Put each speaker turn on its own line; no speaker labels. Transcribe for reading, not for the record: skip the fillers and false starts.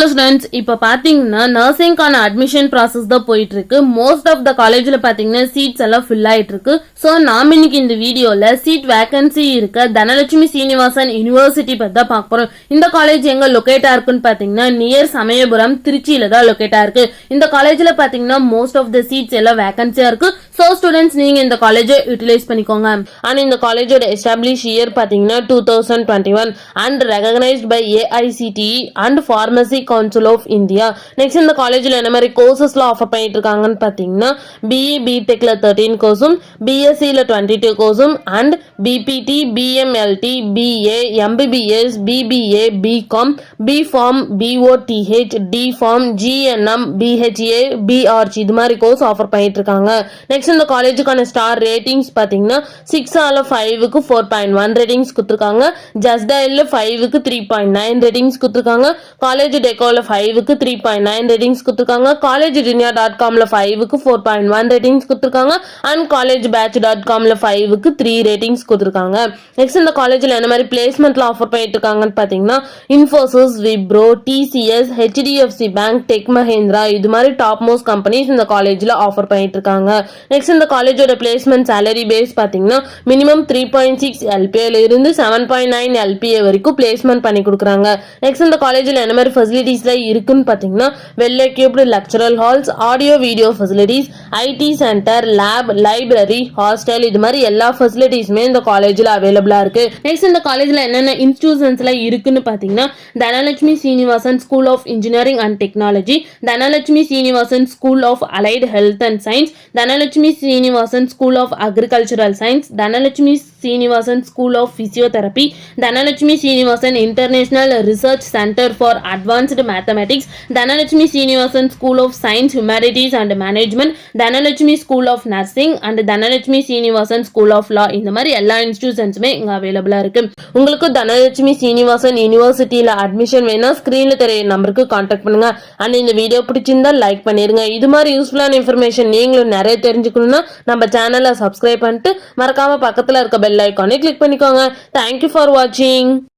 Hello students, இப்போ பார்த்தீங்கன்னா நர்சிங்கான admission process தான் போயிட்டு இருக்கு. மோஸ்ட் ஆஃப் த காலேஜில் பார்த்தீங்கன்னா சீட்ஸ் எல்லாம் ஃபில் ஆயிட்டு இருக்கு. ஸோ நாம் இன்னைக்கு இந்த வீடியோவில் சீட் வேகன்சி இருக்க தனலட்சுமி சீனிவாசன் யூனிவர்சிட்டி பற்றி தான் பார்க்க போகிறோம். இந்த காலேஜ் எங்கே லொக்கேட்டா இருக்குன்னு பார்த்தீங்கன்னா நியர் சமயபுரம், திருச்சியில தான் லொக்கேட்டா இருக்கு. இந்த காலேஜில் பார்த்தீங்கன்னா மோஸ்ட் ஆஃப் த சீட்ஸ் எல்லாம் வேகன்சியா இருக்கு. ஸோ ஸ்டூடெண்ட்ஸ் நீங்க இந்த காலேஜை யூட்டிலைஸ் பண்ணிக்கோங்க. அண்ட் இந்த காலேஜோட எஸ்டாப்ளிஷ் இயர் பார்த்தீங்கன்னா 2021 and recognised by AICTE and pharmacy council of India. Next இந்த காலேஜில் என்ன மாதிரி கோர்சஸ்லாம் ஆஃபர் பண்ணிட்டு இருக்காங்கன்னு பார்த்தீங்கன்னா BE BTechல 13 கோர்ஸும், BScல 22 கோர்ஸும் and BPT BMLT BA MBBS BBA BCom BPharm BOTH DPharm GNM BHA BRG இது மாதிரி கோர்ஸ் ஆஃபர் பண்ணிட்டு இருக்காங்க. நெக்ஸ்ட் இந்த காலேஜுக்கான ஸ்டார் ரேட்டிங்ஸ் பார்த்தீங்கன்னா 6/5க்கு 4.1 ரேட்டிங்ஸ் கொடுத்துருக்காங்க. ஜஸ்ட் டயல்ல 5க்கு 3.9 ரேட்டிங்ஸ் கொடுத்துருக்காங்க. காலேஜ் டெக்கோல 5க்கு 3.9 ரேட்டிங்ஸ் கொடுத்துருக்காங்க. காலேஜ் dunia.comல 5க்கு 4.1 ரேட்டிங்ஸ் கொடுத்துருக்காங்க. அண்ட் காலேஜ் batch.comல 5க்கு 3 ரேட்டிங்ஸ் கொடுத்துருக்காங்க. நெக்ஸ்ட் இந்த காலேஜில் என்ன மாதிரி பிளேஸ்மெண்ட்ல ஆஃபர் பண்ணிட்டு இருக்காங்கன்னு பார்த்தீங்கன்னா Infosys, Wipro, TCS, HDFC bank, tech Mahindra இது மாதிரி டாப் மோஸ்ட் கம்பெனிஸ் இந்த காலேஜில் ஆஃபர் பண்ணிட்டு இருக்காங்க. நெக்ஸ்ட் இந்த காலேஜோட பிளேஸ்மெண்ட் சேலரி பேஸ் பார்த்தீங்கன்னா மினிமம் 3.6 LPA இருந்து 7.9 LPA வரைக்கும் பிளேஸ்மெண்ட் பண்ணி கொடுக்குறாங்க. நெக்ஸ்ட் இந்த காலேஜில் என்ன மாதிரி ஃபெசிலிட்டிஸ்ல இருக்குன்னு பார்த்தீங்கன்னா well equipped lecture halls, audio video facilities, IT centre, lab, library, hostel இது மாதிரி எல்லா ஃபெசிலிட்டிஸுமே இந்த காலேஜில் அவைலபிளா இருக்கு. நெக்ஸ்ட் இந்த காலேஜில் என்னென்ன இன்ஸ்டிடியூஷன்ஸ்ல இருக்குன்னு பார்த்தீங்கன்னா Dhanalakshmi Srinivasan school of engineering and technology, Dhanalakshmi Srinivasan school of allied health and science, Dhanalakshmi Srinivasan school of agricultural science, Dhanalakshmi Srinivasan school of physiotherapy, Dhanalakshmi Srinivasan international research centre for advanced mathematics, Dhanalakshmi Srinivasan school of science humanities and management, Dhanalakshmi school of nursing and Dhanalakshmi Srinivasan school of law இந்த மாதிரி எல்லா இன்ஸ்டிடியூஷன்ஸுமே இங்க அவைலபிளா இருக்கு. உங்களுக்கு தனலட்சுமி சீனிவாசன் யூனிவர்சிட்டியில admission வேணா ஸ்கிரீன்ல தெரிய நம்பருக்கு கான்டாக்ட் பண்ணுங்க. அண்ட் இந்த வீடியோ பிடிச்சிருந்தா லைக் பண்ணிருங்க. இது மாதிரி யூஸ்ஃபுல்லான இன்ஃபர்மேஷன் நீங்களும் நிறைய தெரிஞ்சுக்கணும்னா நம்ம சேனலை சப்ஸ்கிரைப் பண்ணிட்டு மறக்காம பக்கத்துல இருக்க பெல் ஐக்கானை கிளிக் பண்ணிக்கோங்க. தேங்க்யூ ஃபார் வாட்சிங்.